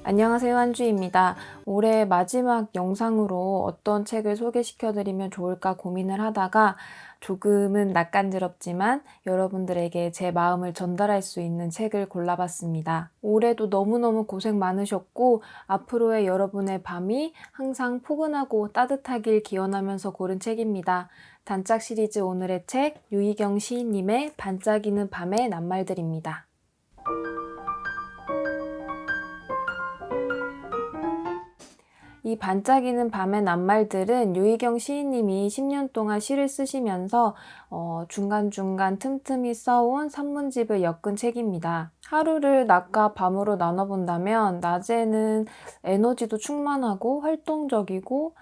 안녕하세요, 한주입니다. 올해 마지막 영상으로 어떤 책을 소개시켜드리면 좋을까 고민을 하다가 조금은 낯간지럽지만 여러분들에게 제 마음을 전달할 수 있는 책을 골라봤습니다. 올해도 너무너무 고생 많으셨고 앞으로의 여러분의 밤이 항상 포근하고 따뜻하길 기원하면서 고른 책입니다. 단짝 시리즈 오늘의 책, 유희경 시인님의 반짝이는 밤의 낱말들입니다. 이 반짝이는 밤의 낱말들은 유희경 시인님이 10년 동안 시를 쓰시면서 중간중간 틈틈이 써온 산문집을 엮은 책입니다. 하루를 낮과 밤으로 나눠본다면 낮에는 에너지도 충만하고 활동적이고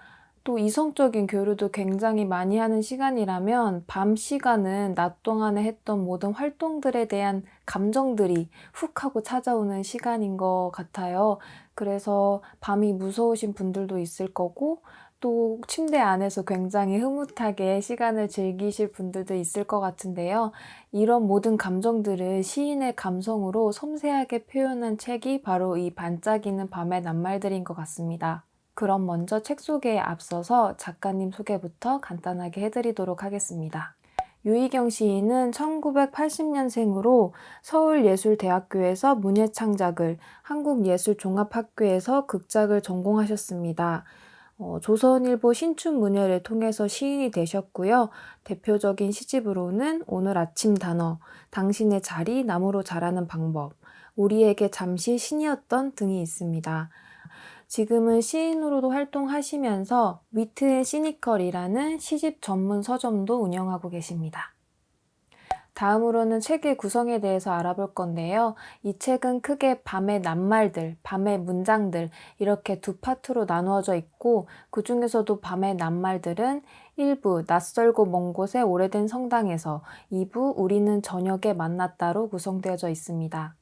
또 이성적인 교류도 굉장히 많이 하는 시간이라면 밤 시간은 낮 동안에 했던 모든 활동들에 대한 감정들이 훅 하고 찾아오는 시간인 것 같아요. 그래서 밤이 무서우신 분들도 있을 거고 또 침대 안에서 굉장히 흐뭇하게 시간을 즐기실 분들도 있을 것 같은데요. 이런 모든 감정들을 시인의 감성으로 섬세하게 표현한 책이 바로 이 반짝이는 밤의 낱말들인 것 같습니다. 그럼 먼저 책 소개에 앞서서 작가님 소개부터 간단하게 해드리도록 하겠습니다. 유희경 시인은 1980년생으로 서울예술대학교에서 문예창작을, 한국예술종합학교에서 극작을 전공하셨습니다. 조선일보 신춘문예를 통해서 시인이 되셨고요. 대표적인 시집으로는 오늘 아침 단어, 당신의 자리, 나무로 자라는 방법, 우리에게 잠시 신이었던 등이 있습니다. 지금은 시인으로도 활동하시면서 위트 앤 시니컬이라는 시집 전문 서점도 운영하고 계십니다. 다음으로는 책의 구성에 대해서 알아볼 건데요. 이 책은 크게 밤의 낱말들, 밤의 문장들 이렇게 두 파트로 나누어져 있고 그 중에서도 밤의 낱말들은 1부 낯설고 먼 곳의 오래된 성당에서 2부 우리는 저녁에 만났다로 구성되어져 있습니다.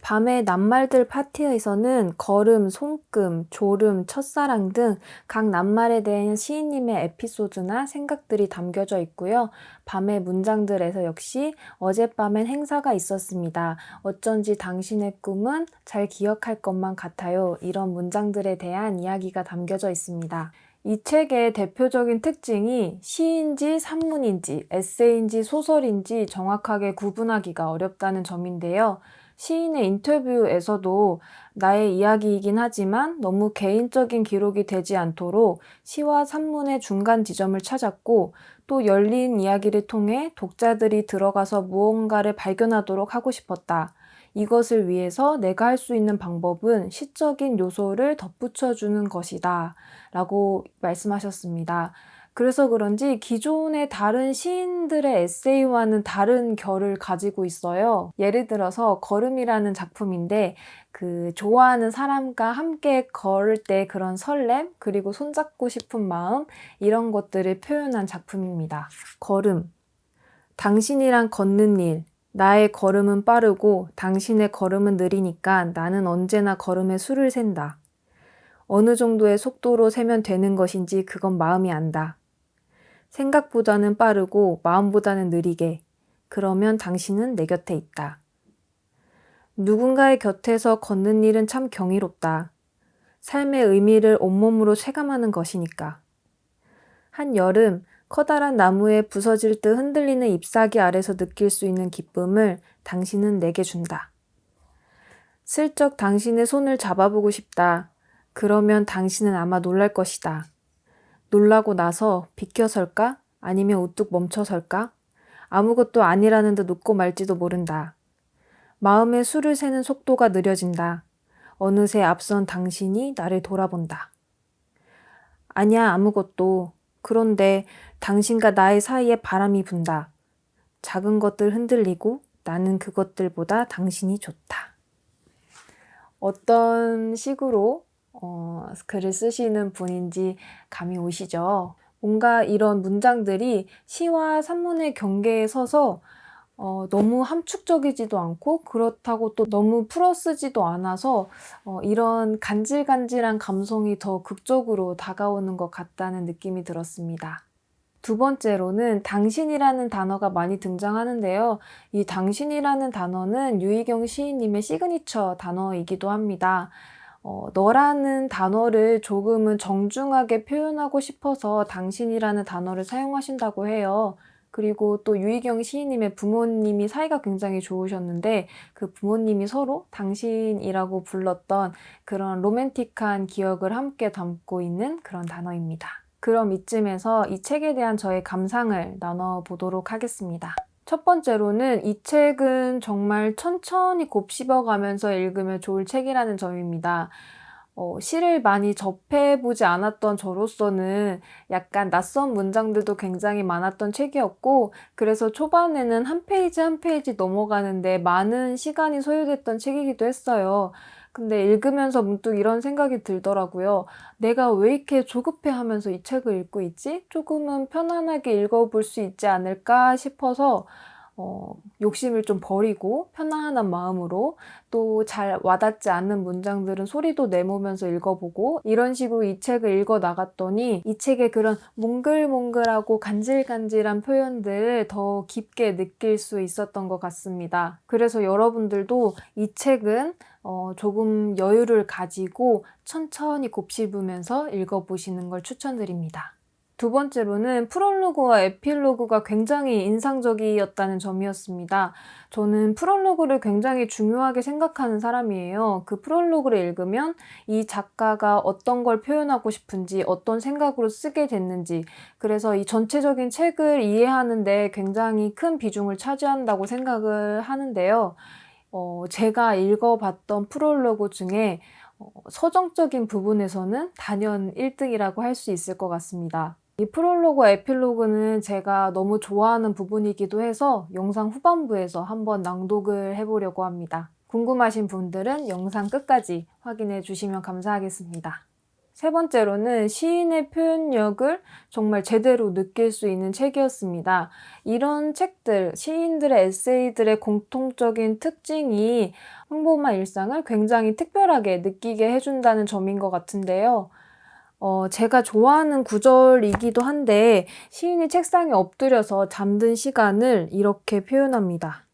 밤의 낱말들 파트에서는 걸음, 손금, 졸음, 첫사랑 등 각 낱말에 대한 시인님의 에피소드나 생각들이 담겨져 있고요. 밤의 문장들에서 역시 어젯밤엔 행사가 있었습니다. 어쩐지 당신의 꿈은 잘 기억할 것만 같아요. 이런 문장들에 대한 이야기가 담겨져 있습니다. 이 책의 대표적인 특징이 시인지 산문인지 에세이인지 소설인지 정확하게 구분하기가 어렵다는 점인데요. 시인의 인터뷰에서도 나의 이야기이긴 하지만 너무 개인적인 기록이 되지 않도록 시와 산문의 중간 지점을 찾았고 또 열린 이야기를 통해 독자들이 들어가서 무언가를 발견하도록 하고 싶었다. 이것을 위해서 내가 할 수 있는 방법은 시적인 요소를 덧붙여주는 것이다. 라고 말씀하셨습니다. 그래서 그런지 기존의 다른 시인들의 에세이와는 다른 결을 가지고 있어요. 예를 들어서 걸음이라는 작품인데 좋아하는 사람과 함께 걸을 때 그런 설렘 그리고 손잡고 싶은 마음 이런 것들을 표현한 작품입니다. 걸음. 당신이랑 걷는 일. 나의 걸음은 빠르고 당신의 걸음은 느리니까 나는 언제나 걸음의 수를 센다. 어느 정도의 속도로 세면 되는 것인지 그건 마음이 안다. 생각보다는 빠르고 마음보다는 느리게. 그러면 당신은 내 곁에 있다. 누군가의 곁에서 걷는 일은 참 경이롭다. 삶의 의미를 온몸으로 체감하는 것이니까. 한여름 커다란 나무에 부서질 듯 흔들리는 잎사귀 아래서 느낄 수 있는 기쁨을 당신은 내게 준다. 슬쩍 당신의 손을 잡아보고 싶다. 그러면 당신은 아마 놀랄 것이다. 놀라고 나서 비켜설까? 아니면 우뚝 멈춰설까? 아무것도 아니라는 듯 웃고 말지도 모른다. 마음의 수를 세는 속도가 느려진다. 어느새 앞선 당신이 나를 돌아본다. 아니야, 아무것도. 그런데 당신과 나의 사이에 바람이 분다. 작은 것들 흔들리고 나는 그것들보다 당신이 좋다. 어떤 식으로 글을 쓰시는 분인지 감이 오시죠? 뭔가 이런 문장들이 시와 산문의 경계에 서서 너무 함축적이지도 않고 그렇다고 또 너무 풀어쓰지도 않아서 이런 간질간질한 감성이 더 극적으로 다가오는 것 같다는 느낌이 들었습니다. 두 번째로는 당신이라는 단어가 많이 등장하는데요. 이 당신이라는 단어는 유희경 시인님의 시그니처 단어이기도 합니다. 너라는 단어를 조금은 정중하게 표현하고 싶어서 당신이라는 단어를 사용하신다고 해요. 그리고 또 유희경 시인님의 부모님이 사이가 굉장히 좋으셨는데 그 부모님이 서로 당신이라고 불렀던 그런 로맨틱한 기억을 함께 담고 있는 그런 단어입니다. 그럼 이쯤에서 이 책에 대한 저의 감상을 나눠보도록 하겠습니다. 첫 번째로는 이 책은 정말 천천히 곱씹어가면서 읽으면 좋을 책이라는 점입니다. 시를 많이 접해보지 않았던 저로서는 약간 낯선 문장들도 굉장히 많았던 책이었고, 그래서 초반에는 한 페이지 한 페이지 넘어가는데 많은 시간이 소요됐던 책이기도 했어요. 근데 읽으면서 문득 이런 생각이 들더라고요. 내가 왜 이렇게 조급해하면서 이 책을 읽고 있지? 조금은 편안하게 읽어볼 수 있지 않을까 싶어서 욕심을 좀 버리고 편안한 마음으로 또 잘 와닿지 않는 문장들은 소리도 내보면서 읽어보고 이런 식으로 이 책을 읽어 나갔더니 이 책의 그런 몽글몽글하고 간질간질한 표현들을 더 깊게 느낄 수 있었던 것 같습니다. 그래서 여러분들도 이 책은 조금 여유를 가지고 천천히 곱씹으면서 읽어보시는 걸 추천드립니다. 두 번째로는 프롤로그와 에필로그가 굉장히 인상적이었다는 점이었습니다. 저는 프롤로그를 굉장히 중요하게 생각하는 사람이에요. 그 프롤로그를 읽으면 이 작가가 어떤 걸 표현하고 싶은지, 어떤 생각으로 쓰게 됐는지, 그래서 이 전체적인 책을 이해하는데 굉장히 큰 비중을 차지한다고 생각을 하는데요. 제가 읽어봤던 프롤로그 중에 서정적인 부분에서는 단연 1등이라고 할 수 있을 것 같습니다. 이 프롤로그와 에필로그는 제가 너무 좋아하는 부분이기도 해서 영상 후반부에서 한번 낭독을 해보려고 합니다. 궁금하신 분들은 영상 끝까지 확인해 주시면 감사하겠습니다. 세 번째로는 시인의 표현력을 정말 제대로 느낄 수 있는 책이었습니다. 이런 책들, 시인들의 에세이들의 공통적인 특징이 평범한 일상을 굉장히 특별하게 느끼게 해준다는 점인 것 같은데요. 제가 좋아하는 구절이기도 한데 시인이 책상에 엎드려서 잠든 시간을 이렇게 표현합니다.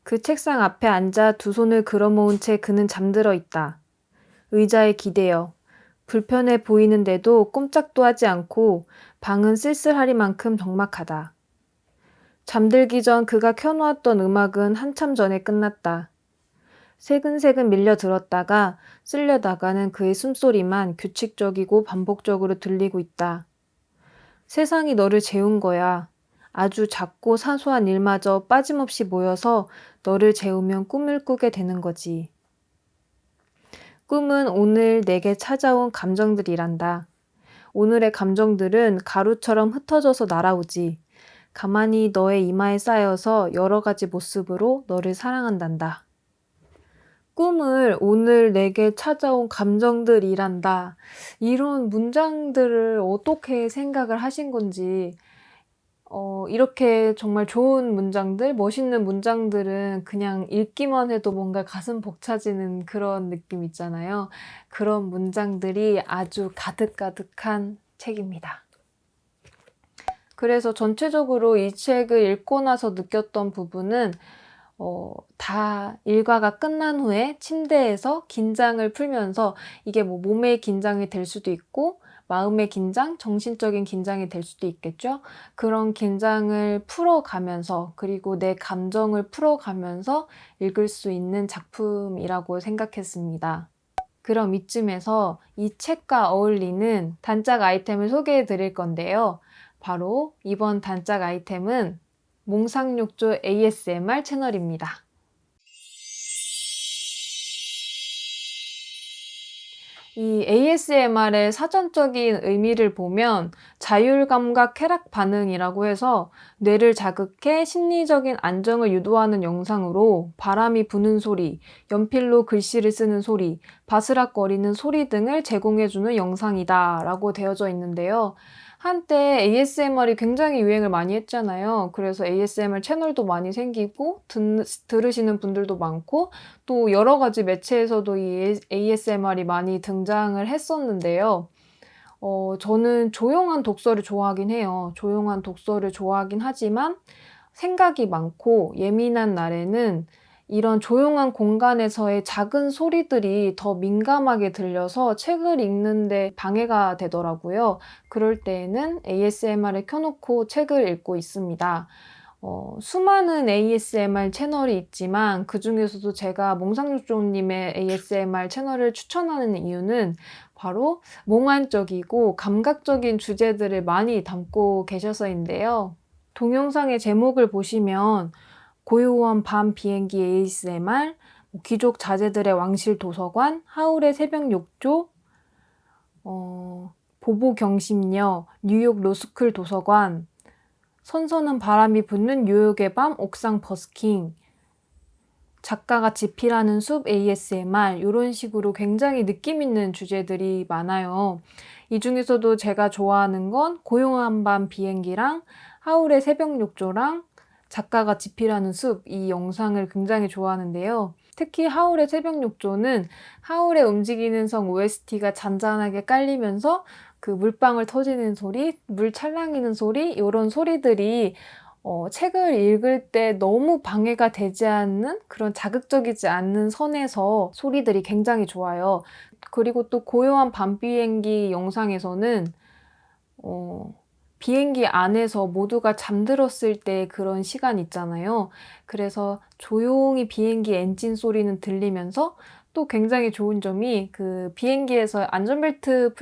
그 책상 앞에 앉아 두 손을 걸어모은 채 그는 잠들어 있다. 의자에 기대어. 불편해 보이는데도 꼼짝도 하지 않고 방은 쓸쓸하리만큼 적막하다. 잠들기 전 그가 켜놓았던 음악은 한참 전에 끝났다. 새근새근 밀려 들었다가 쓸려 나가는 그의 숨소리만 규칙적이고 반복적으로 들리고 있다. 세상이 너를 재운 거야. 아주 작고 사소한 일마저 빠짐없이 모여서 너를 재우면 꿈을 꾸게 되는 거지. 꿈은 오늘 내게 찾아온 감정들이란다. 오늘의 감정들은 가루처럼 흩어져서 날아오지. 가만히 너의 이마에 쌓여서 여러 가지 모습으로 너를 사랑한단다. 꿈을 오늘 내게 찾아온 감정들이란다. 이런 문장들을 어떻게 생각을 하신 건지, 이렇게 정말 좋은 문장들, 멋있는 문장들은 그냥 읽기만 해도 뭔가 가슴 벅차지는 그런 느낌 있잖아요. 그런 문장들이 아주 가득가득한 책입니다. 그래서 전체적으로 이 책을 읽고 나서 느꼈던 부분은 다 일과가 끝난 후에 침대에서 긴장을 풀면서 이게 뭐 몸의 긴장이 될 수도 있고 마음의 긴장, 정신적인 긴장이 될 수도 있겠죠. 그런 긴장을 풀어가면서 그리고 내 감정을 풀어가면서 읽을 수 있는 작품이라고 생각했습니다. 그럼 이쯤에서 이 책과 어울리는 단짝 아이템을 소개해 드릴 건데요. 바로 이번 단짝 아이템은 몽상육조 ASMR 채널입니다. 이 ASMR의 사전적인 의미를 보면 자율감각 쾌락 반응이라고 해서 뇌를 자극해 심리적인 안정을 유도하는 영상으로 바람이 부는 소리, 연필로 글씨를 쓰는 소리, 바스락거리는 소리 등을 제공해주는 영상이다 라고 되어져 있는데요. 한때 ASMR이 굉장히 유행을 많이 했잖아요. 그래서 ASMR 채널도 많이 생기고 들으시는 분들도 많고 또 여러 가지 매체에서도 이 ASMR이 많이 등장을 했었는데요. 저는 조용한 독서를 좋아하긴 해요. 조용한 독서를 좋아하긴 하지만 생각이 많고 예민한 날에는 이런 조용한 공간에서의 작은 소리들이 더 민감하게 들려서 책을 읽는데 방해가 되더라고요. 그럴 때에는 ASMR을 켜놓고 책을 읽고 있습니다. 수많은 ASMR 채널이 있지만 그중에서도 제가 몽상육조님의 ASMR 채널을 추천하는 이유는 바로 몽환적이고 감각적인 주제들을 많이 담고 계셔서인데요. 동영상의 제목을 보시면 고요한 밤 비행기 ASMR, 귀족 자제들의 왕실 도서관, 하울의 새벽 욕조, 보보 경심녀, 뉴욕 로스쿨 도서관, 선선한 바람이 부는 뉴욕의 밤 옥상 버스킹, 작가가 집필하는 숲 ASMR 이런 식으로 굉장히 느낌 있는 주제들이 많아요. 이 중에서도 제가 좋아하는 건 고요한 밤 비행기랑 하울의 새벽 욕조랑 작가가 집필하는 숲 이 영상을 굉장히 좋아하는데요. 특히 하울의 새벽 욕조는 하울의 움직이는 성 OST가 잔잔하게 깔리면서 그 물방울 터지는 소리, 물 찰랑이는 소리 이런 소리들이 책을 읽을 때 너무 방해가 되지 않는 그런 자극적이지 않는 선에서 소리들이 굉장히 좋아요. 그리고 또 고요한 밤 비행기 영상에서는 비행기 안에서 모두가 잠들었을 때 그런 시간 있잖아요. 그래서 조용히 비행기 엔진 소리는 들리면서 또 굉장히 좋은 점이 그 비행기에서 안전벨트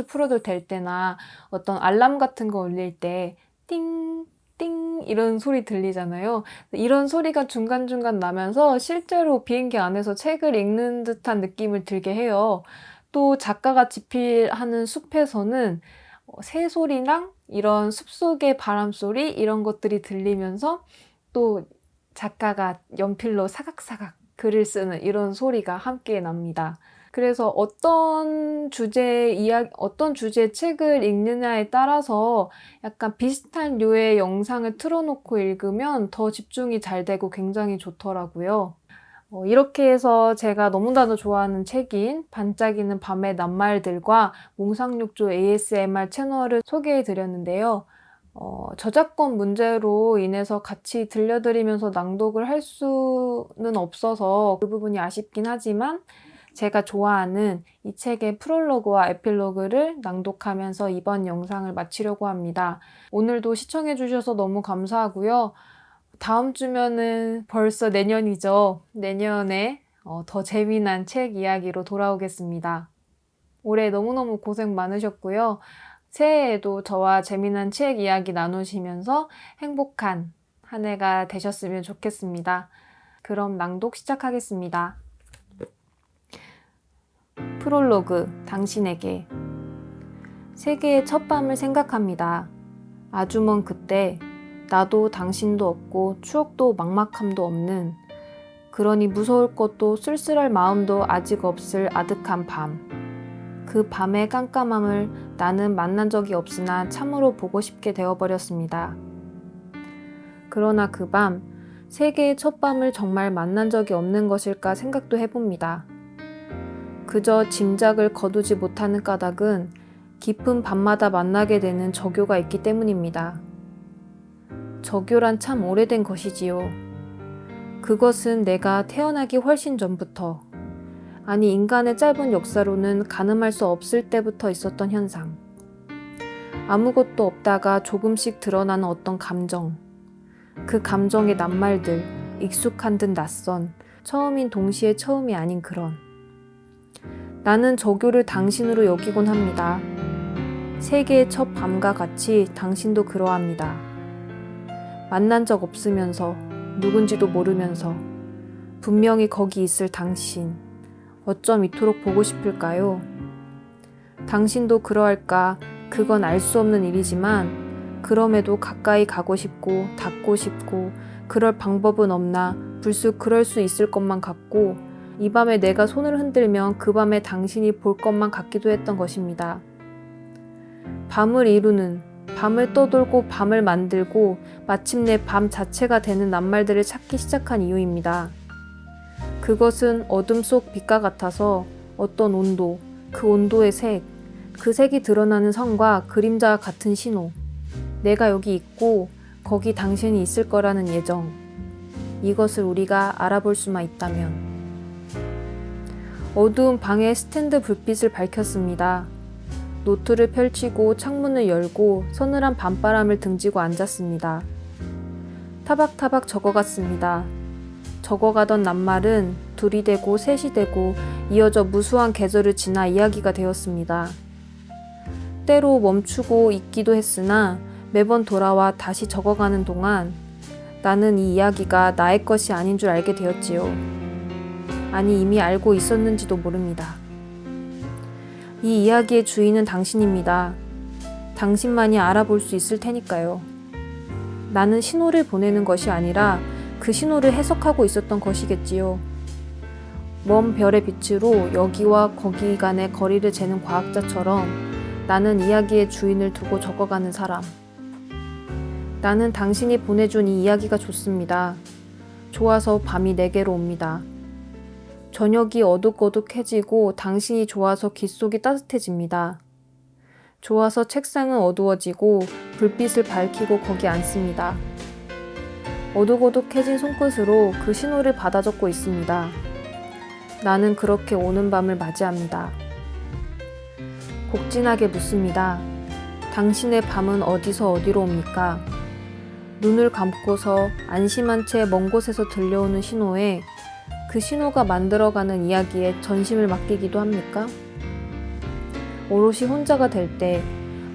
풀어도 될 때나 어떤 알람 같은 거 울릴 때 띵, 띵 이런 소리 들리잖아요. 이런 소리가 중간중간 나면서 실제로 비행기 안에서 책을 읽는 듯한 느낌을 들게 해요. 또 작가가 집필하는 숲에서는 새소리랑 이런 숲속의 바람소리 이런 것들이 들리면서 또 작가가 연필로 사각사각 글을 쓰는 이런 소리가 함께 납니다. 그래서 어떤 주제의 책을 읽느냐에 따라서 약간 비슷한 류의 영상을 틀어놓고 읽으면 더 집중이 잘 되고 굉장히 좋더라고요. 이렇게 해서 제가 너무나도 좋아하는 책인 반짝이는 밤의 낱말들과 몽상육조 ASMR 채널을 소개해 드렸는데요. 저작권 문제로 인해서 같이 들려드리면서 낭독을 할 수는 없어서 그 부분이 아쉽긴 하지만 제가 좋아하는 이 책의 프롤로그와 에필로그를 낭독하면서 이번 영상을 마치려고 합니다. 오늘도 시청해 주셔서 너무 감사하고요. 다음 주면은 벌써 내년이죠. 내년에 더 재미난 책 이야기로 돌아오겠습니다. 올해 너무너무 고생 많으셨고요. 새해에도 저와 재미난 책 이야기 나누시면서 행복한 한 해가 되셨으면 좋겠습니다. 그럼 낭독 시작하겠습니다. 프롤로그, 당신에게. 세계의 첫 밤을 생각합니다. 아주 먼 그때 나도 당신도 없고 추억도 막막함도 없는, 그러니 무서울 것도 쓸쓸할 마음도 아직 없을 아득한 밤. 그 밤의 깜깜함을 나는 만난 적이 없으나 참으로 보고 싶게 되어버렸습니다. 그러나 그 밤, 세계의 첫 밤을 정말 만난 적이 없는 것일까 생각도 해봅니다. 그저 짐작을 거두지 못하는 까닭은 깊은 밤마다 만나게 되는 저교가 있기 때문입니다. 저교란 참 오래된 것이지요. 그것은 내가 태어나기 훨씬 전부터, 아니 인간의 짧은 역사로는 가늠할 수 없을 때부터 있었던 현상. 아무것도 없다가 조금씩 드러나는 어떤 감정. 그 감정의 낱말들, 익숙한 듯 낯선, 처음인 동시에 처음이 아닌 그런. 나는 저교를 당신으로 여기곤 합니다. 세계의 첫 밤과 같이 당신도 그러합니다. 만난 적 없으면서, 누군지도 모르면서, 분명히 거기 있을 당신, 어쩜 이토록 보고 싶을까요? 당신도 그러할까, 그건 알 수 없는 일이지만, 그럼에도 가까이 가고 싶고, 닿고 싶고, 그럴 방법은 없나, 불쑥 그럴 수 있을 것만 같고, 이 밤에 내가 손을 흔들면 그 밤에 당신이 볼 것만 같기도 했던 것입니다. 밤을 이루는, 밤을 떠돌고 밤을 만들고 마침내 밤 자체가 되는 낱말들을 찾기 시작한 이유입니다. 그것은 어둠 속 빛과 같아서 어떤 온도, 그 온도의 색, 그 색이 드러나는 선과 그림자와 같은 신호, 내가 여기 있고 거기 당신이 있을 거라는 예정. 이것을 우리가 알아볼 수만 있다면. 어두운 방에 스탠드 불빛을 밝혔습니다. 노트를 펼치고 창문을 열고 서늘한 밤바람을 등지고 앉았습니다. 타박타박 적어갔습니다. 적어가던 낱말은 둘이 되고 셋이 되고 이어져 무수한 계절을 지나 이야기가 되었습니다. 때로 멈추고 있기도 했으나 매번 돌아와 다시 적어가는 동안 나는 이 이야기가 나의 것이 아닌 줄 알게 되었지요. 아니, 이미 알고 있었는지도 모릅니다. 이 이야기의 주인은 당신입니다. 당신만이 알아볼 수 있을 테니까요. 나는 신호를 보내는 것이 아니라 그 신호를 해석하고 있었던 것이겠지요. 먼 별의 빛으로 여기와 거기 간의 거리를 재는 과학자처럼 나는 이야기의 주인을 두고 적어가는 사람. 나는 당신이 보내준 이 이야기가 좋습니다. 좋아서 밤이 내게로 옵니다. 저녁이 어둑어둑해지고 당신이 좋아서 귓속이 따뜻해집니다. 좋아서 책상은 어두워지고 불빛을 밝히고 거기 앉습니다. 어둑어둑해진 손끝으로 그 신호를 받아 적고 있습니다. 나는 그렇게 오는 밤을 맞이합니다. 곡진하게 묻습니다. 당신의 밤은 어디서 어디로 옵니까? 눈을 감고서 안심한 채 먼 곳에서 들려오는 신호에 그 신호가 만들어가는 이야기에 전심을 맡기기도 합니까? 오롯이 혼자가 될 때,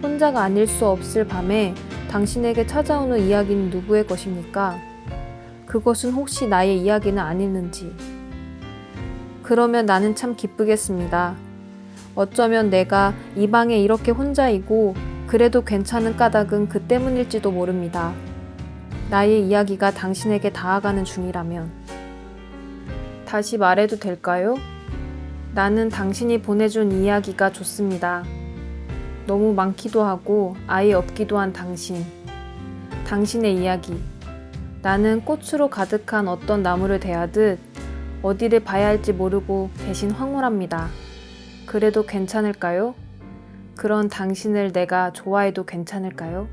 혼자가 아닐 수 없을 밤에 당신에게 찾아오는 이야기는 누구의 것입니까? 그것은 혹시 나의 이야기는 아니는지. 그러면 나는 참 기쁘겠습니다. 어쩌면 내가 이 방에 이렇게 혼자이고 그래도 괜찮은 까닭은 그 때문일지도 모릅니다. 나의 이야기가 당신에게 닿아가는 중이라면. 다시 말해도 될까요? 나는 당신이 보내준 이야기가 좋습니다. 너무 많기도 하고 아예 없기도 한 당신. 당신의 이야기. 나는 꽃으로 가득한 어떤 나무를 대하듯 어디를 봐야 할지 모르고 대신 황홀합니다. 그래도 괜찮을까요? 그런 당신을 내가 좋아해도 괜찮을까요?